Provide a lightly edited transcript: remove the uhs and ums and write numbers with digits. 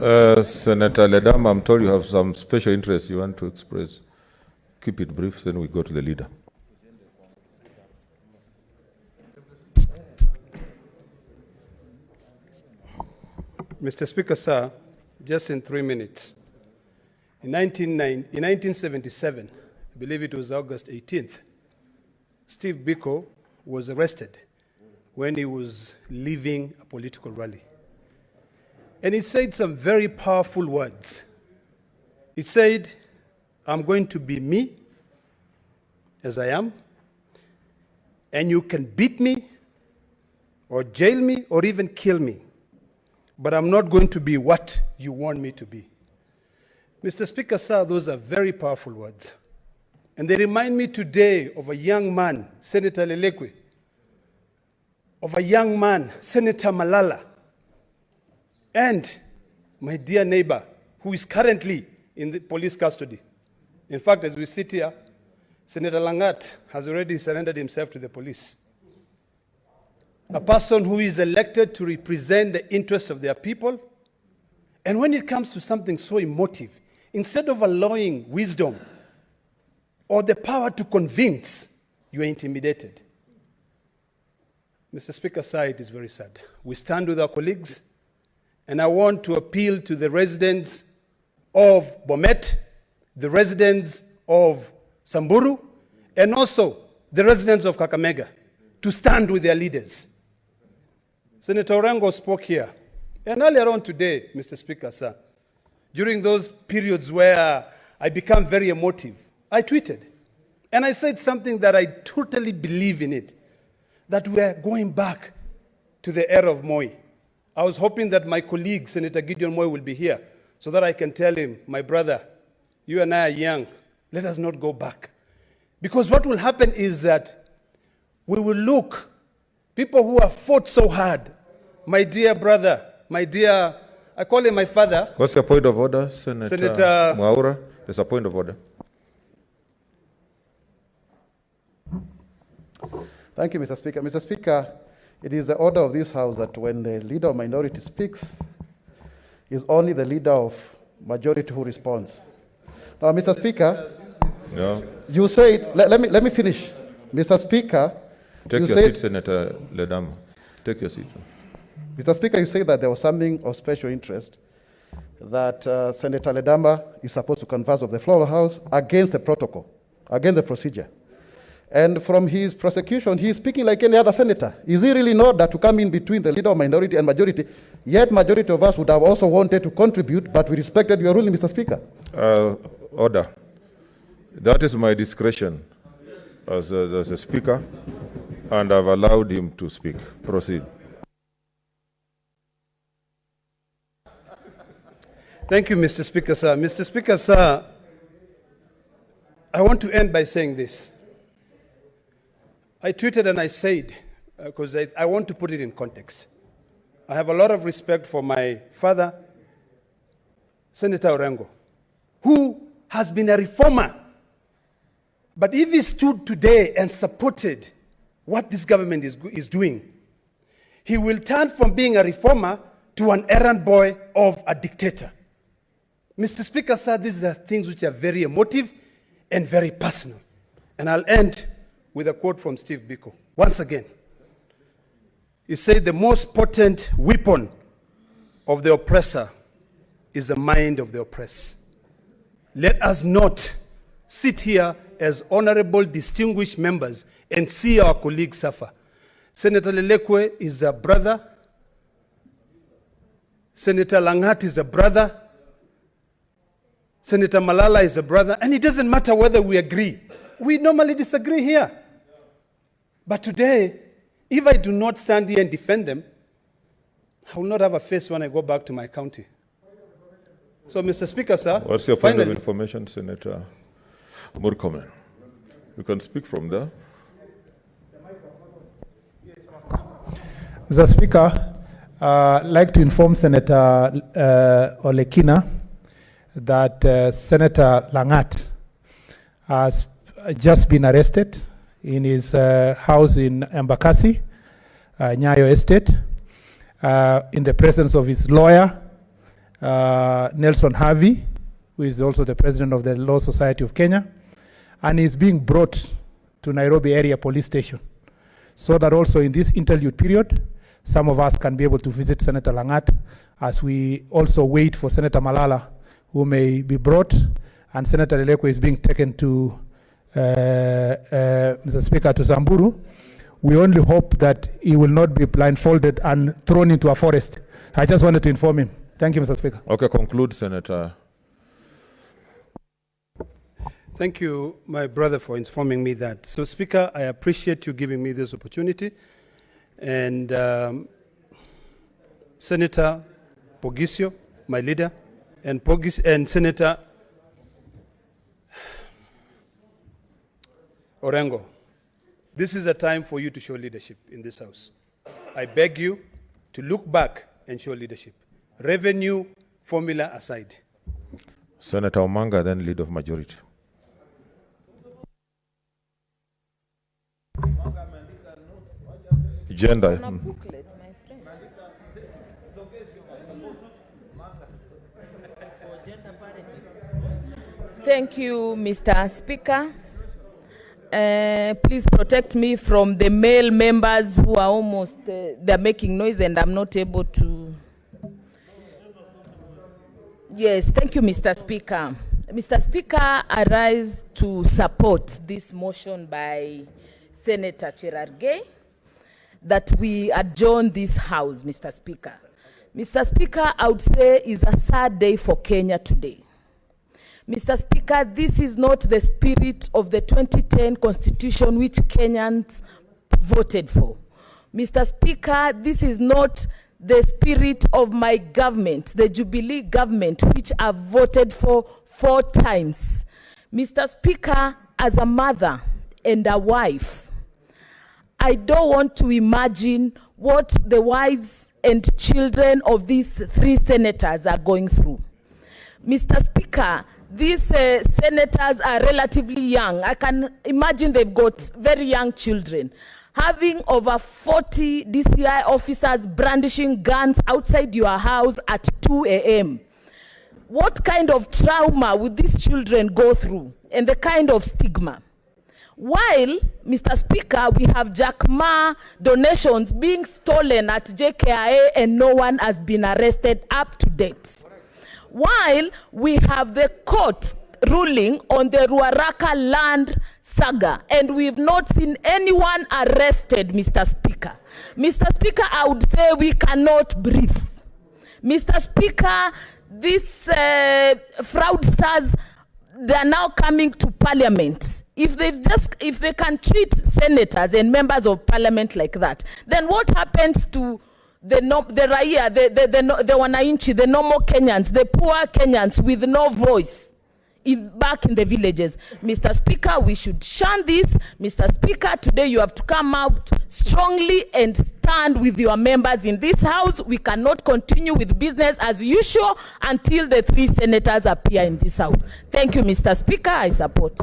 Senator Ledama, I'm told you have some special interest you want to express. Keep it brief, then we go to the leader. Mr. Speaker, sir, just in 3 minutes. In 1977, I believe it was August 18th, Steve Biko was arrested when he was leaving a political rally. And he said some very powerful words. He said, I'm going to be me as I am, and you can beat me or jail me or even kill me, but I'm not going to be what you want me to be. Mr. Speaker, sir, those are very powerful words. And they remind me today of a young man, Senator Lelekwe, of a young man, Senator Malala, and my dear neighbor, who is currently in the police custody. In fact, as we sit here, Senator Langat has already surrendered himself to the police. A person who is elected to represent the interests of their people. And when it comes to something so emotive, instead of allowing wisdom or the power to convince, you are intimidated. Mr. Speaker, sir, it is very sad. We stand with our colleagues, and I want to appeal to the residents of Bomet, the residents of Samburu, and also the residents of Kakamega to stand with their leaders. Senator Orengo spoke here, and earlier on today, Mr. Speaker, sir, during those periods where I become very emotive, I tweeted, and I said something that I totally believe in it, that we are going back to the era of Moi. I was hoping that my colleague, Senator Gideon Moi, will be here so that I can tell him, my brother, you and I are young, let us not go back. Because what will happen is that we will look, people who have fought so hard, my dear brother, my dear, I call him my father. What's your point of order, Senator Mwaura? There's a point of order. Thank you, Mr. Speaker. Mr. Speaker, it is the order of this House that when the leader of minority speaks, it's only the leader of majority who responds. Now, Mr. Speaker, you said, let me finish. Mr. Speaker, take your seat, Senator Ledama. Take your seat. Mr. Speaker, you say that there was something of special interest that Senator Ledama is supposed to converse of the floor of the House against the protocol, against the procedure. And from his prosecution, he is speaking like any other senator. Is he really in order to come in between the leader of minority and majority? Yet majority of us would have also wanted to contribute, but we respected your ruling, Mr. Speaker. Order. That is my discretion as a speaker, and I've allowed him to speak. Proceed. Thank you, Mr. Speaker, sir. Mr. Speaker, sir, I want to end by saying this. I tweeted and I said, because I want to put it in context. I have a lot of respect for my father, Senator Orengo, who has been a reformer. But if he stood today and supported what this government is doing, he will turn from being a reformer to an errand boy of a dictator. Mr. Speaker, sir, these are things which are very emotive and very personal. And I'll end with a quote from Steve Biko. Once again, he said, the most potent weapon of the oppressor is the mind of the oppressed. Let us not sit here as honorable, distinguished members and see our colleagues suffer. Senator Lelekwe is a brother. Senator Langat is a brother. Senator Malala is a brother. And it doesn't matter whether we agree. We normally disagree here. But today, if I do not stand here and defend them, I will not have a face when I go back to my county. So, Mr. Speaker, sir. What's your point of information, Senator Murkomen? You can speak from there. Mr. Speaker, I'd like to inform Senator Kina that Senator Langat has just been arrested in his house in Embakasi, Nyayo Estate, in the presence of his lawyer, Nelson Harvey, who is also the president of the Law Society of Kenya, and is being brought to Nairobi area police station, so that also in this interlude period, some of us can be able to visit Senator Langat, as we also wait for Senator Malala, who may be brought, and Senator Eleko is being taken to, Mr. Speaker, to Samburu. We only hope that he will not be blindfolded and thrown into a forest. I just wanted to inform him. Thank you, Mr. Speaker. Okay, conclude, Senator. Thank you, my brother, for informing me that. So, Speaker, I appreciate you giving me this opportunity. And Senator Pogisio, my leader, and Senator Orengo, this is a time for you to show leadership in this House. I beg you to look back and show leadership. Revenue formula aside. Senator Omanga, then Leader of Majority. Gender. Thank you, Mr. Speaker. Please protect me from the male members who are almost, they're making noise and I'm not able to. Yes, thank you, Mr. Speaker. Mr. Speaker, I rise to support this motion by Senator Cherargei that we adjourn this House, Mr. Speaker. Mr. Speaker, I would say it's a sad day for Kenya today. Mr. Speaker, this is not the spirit of the 2010 Constitution which Kenyans voted for. Mr. Speaker, this is not the spirit of my government, the Jubilee government, which I've voted for 4 times. Mr. Speaker, as a mother and a wife, I don't want to imagine what the wives and children of these 3 senators are going through. Mr. Speaker, these senators are relatively young. I can imagine they've got very young children. Having over 40 DCI officers brandishing guns outside your house at 2 a.m. What kind of trauma would these children go through, and the kind of stigma? While, Mr. Speaker, we have Jack Ma donations being stolen at JKIA and no one has been arrested up to date. While we have the court ruling on the Ruaraka land saga, and we've not seen anyone arrested, Mr. Speaker. Mr. Speaker, I would say we cannot breathe. Mr. Speaker, these fraudsters, they are now coming to Parliament. If they can treat senators and members of Parliament like that, then what happens to the raia, the wananchi, the normal Kenyans, the poor Kenyans with no voice back in the villages? Mr. Speaker, we should shun this. Mr. Speaker, today you have to come out strongly and stand with your members in this House. We cannot continue with business as usual until the 3 senators appear in this House. Thank you, Mr. Speaker. I support.